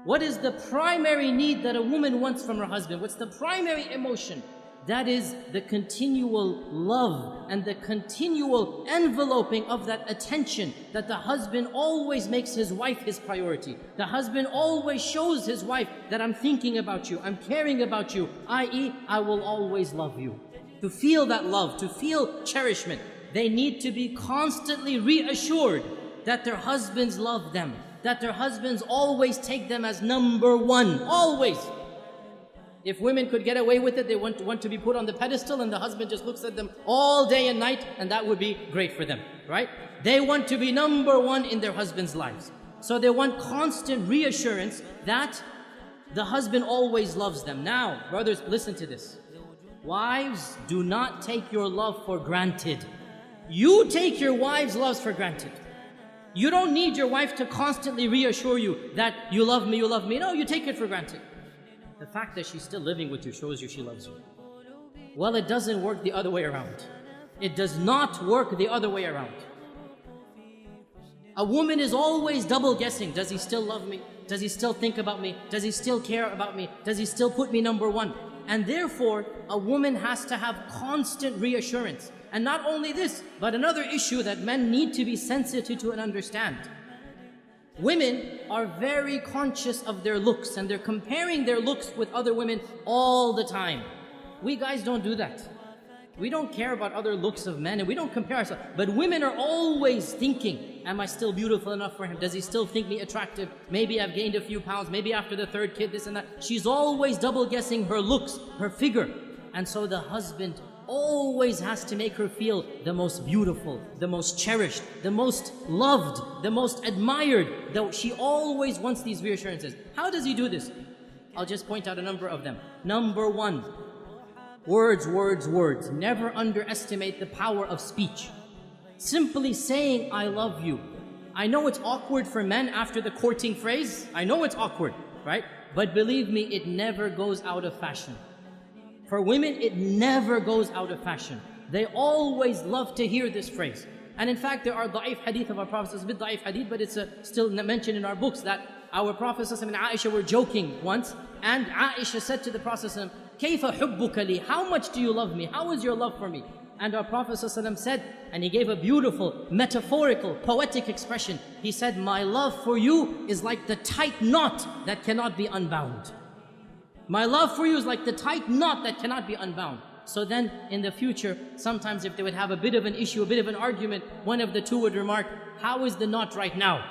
What is the primary need that a woman wants from her husband? What's the primary emotion? That is the continual love and the continual enveloping of that attention, that the husband always makes his wife his priority. The husband always shows his wife that I'm thinking about you, I'm caring about you, i.e., I will always love you. To feel that love, to feel cherishment, they need to be constantly reassured that their husbands love them, that their husbands always take them as number one, always. If women could get away with it, they want to be put on the pedestal and the husband just looks at them all day and night, and that would be great for them, right? They want to be number one in their husband's lives. So they want constant reassurance that the husband always loves them. Now, brothers, listen to this. Wives, do not take your love for granted. You take your wife's love for granted. You don't need your wife to constantly reassure you that you love me, you love me. No, you take it for granted. The fact that she's still living with you shows you she loves you. Well, it doesn't work the other way around. It does not work the other way around. A woman is always double guessing. Does he still love me? Does he still think about me? Does he still care about me? Does he still put me number one? And therefore, a woman has to have constant reassurance. And not only this, but another issue that men need to be sensitive to and understand. Women are very conscious of their looks, and they're comparing their looks with other women all the time. We guys don't do that. We don't care about other looks of men, and we don't compare ourselves. But women are always thinking, am I still beautiful enough for him? Does he still think me attractive? Maybe I've gained a few pounds, maybe after the third kid, this and that. She's always double guessing her looks, her figure. And so the husband always has to make her feel the most beautiful, the most cherished, the most loved, the most admired. Though she always wants these reassurances. How does he do this? I'll just point out a number of them. Number one, words, words, words. Never underestimate the power of speech. Simply saying, I love you. I know it's awkward for men after the courting phrase. I know it's awkward, right? But believe me, it never goes out of fashion. For women, it never goes out of fashion. They always love to hear this phrase. And in fact, there are da'if hadith of our Prophet, it's a bit da'if hadith, but it's still mentioned in our books that our Prophet and Aisha were joking once, and Aisha said to the Prophet, كَيْفَ حُبُّكَ لِي? How much do you love me? How is your love for me? And our Prophet said, and he gave a beautiful, metaphorical, poetic expression. He said, my love for you is like the tight knot that cannot be unbound. My love for you is like the tight knot that cannot be unbound. So then, in the future, sometimes if they would have a bit of an issue, a bit of an argument, one of the two would remark, how is the knot right now?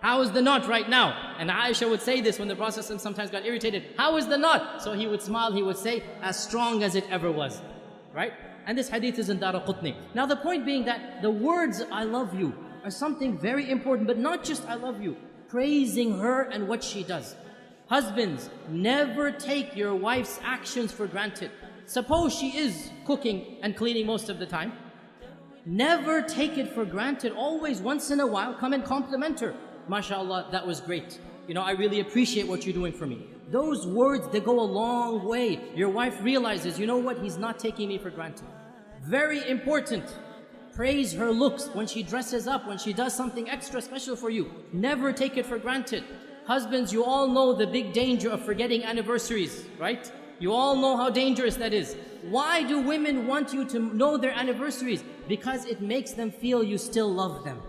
How is the knot right now? And Aisha would say this when the Prophet sometimes got irritated. How is the knot? So he would smile, he would say, as strong as it ever was. Right? And this hadith is in Daraqutni. Now the point being that the words, I love you, are something very important, but not just I love you. Praising her and what she does. Husbands, never take your wife's actions for granted. Suppose she is cooking and cleaning most of the time. Never take it for granted. Always, once in a while, come and compliment her. MashaAllah, that was great. You know, I really appreciate what you're doing for me. Those words, they go a long way. Your wife realizes, you know what, he's not taking me for granted. Very important. Praise her looks when she dresses up, when she does something extra special for you. Never take it for granted. Husbands, you all know the big danger of forgetting anniversaries, right? You all know how dangerous that is. Why do women want you to know their anniversaries? Because it makes them feel you still love them.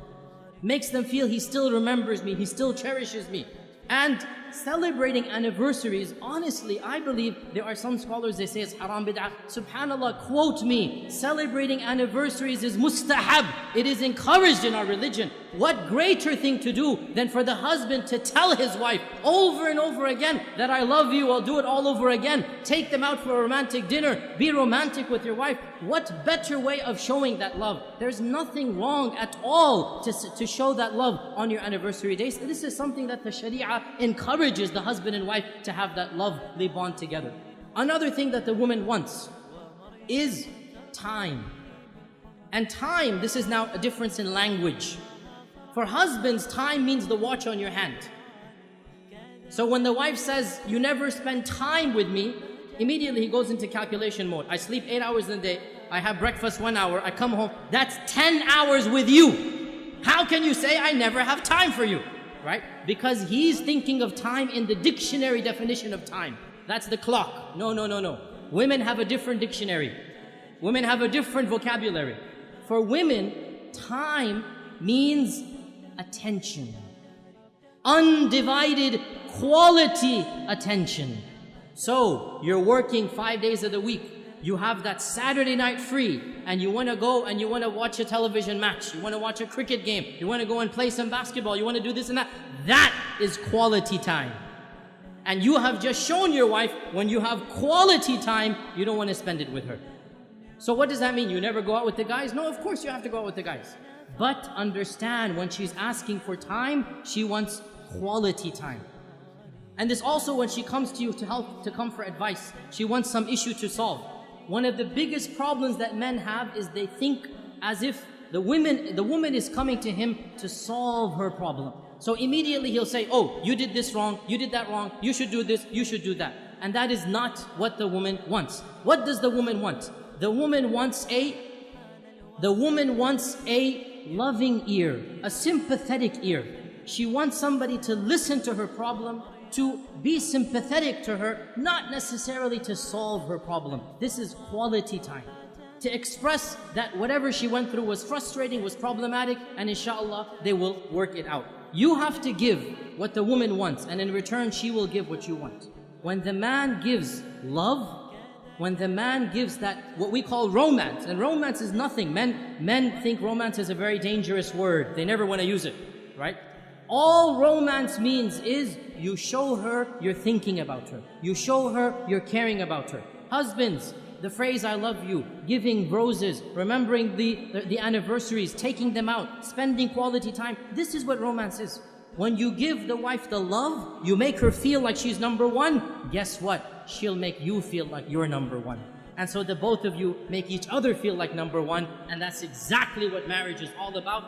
Makes them feel he still remembers me, he still cherishes me. And celebrating anniversaries, honestly, I believe there are some scholars, they say it's haram bid'ah. SubhanAllah, quote me, celebrating anniversaries is mustahab. It is encouraged in our religion. What greater thing to do than for the husband to tell his wife over and over again that I love you, I'll do it all over again. Take them out for a romantic dinner. Be romantic with your wife. What better way of showing that love? There's nothing wrong at all to show that love on your anniversary days. This is something that the Sharia encourages the husband and wife to have that lovely bond together. Another thing that the woman wants is time. And time, this is now a difference in language. For husbands, time means the watch on your hand. So when the wife says, you never spend time with me, immediately he goes into calculation mode. I sleep 8 hours in the day, I have breakfast 1 hour, I come home, that's 10 hours with you. How can you say I never have time for you? right? Because he's thinking of time in the dictionary definition of time. That's the clock. No, no, no, no. Women have a different dictionary. Women have a different vocabulary. For women, time means attention. Undivided quality attention. So, you're working 5 days of the week. You have that Saturday night free, and you want to go and you want to watch a television match. You want to watch a cricket game. You want to go and play some basketball. You want to do this and that. That is quality time. And you have just shown your wife, when you have quality time, you don't want to spend it with her. So what does that mean? You never go out with the guys? No, of course you have to go out with the guys. But understand, when she's asking for time, she wants quality time. And this also, when she comes to you to come for advice, she wants some issue to solve. One of the biggest problems that men have is they think as if the woman is coming to him to solve her problem. So immediately he'll say, oh, you did this wrong, you did that wrong, you should do this, you should do that. And that is not what the woman wants. What does the woman want? The woman wants a loving ear, a sympathetic ear. She wants somebody to listen to her problem, to be sympathetic to her, not necessarily to solve her problem. This is quality time. To express that whatever she went through was frustrating, was problematic, and inshallah, they will work it out. You have to give what the woman wants, and in return, she will give what you want. When the man gives love, when the man gives that, what we call romance, and romance is nothing. Men think romance is a very dangerous word. They never want to use it, right? All romance means is you show her you're thinking about her. You show her you're caring about her. Husbands, the phrase I love you, giving roses, remembering the anniversaries, taking them out, spending quality time. This is what romance is. When you give the wife the love, you make her feel like she's number one. Guess what? She'll make you feel like you're number one. And so the both of you make each other feel like number one. And that's exactly what marriage is all about.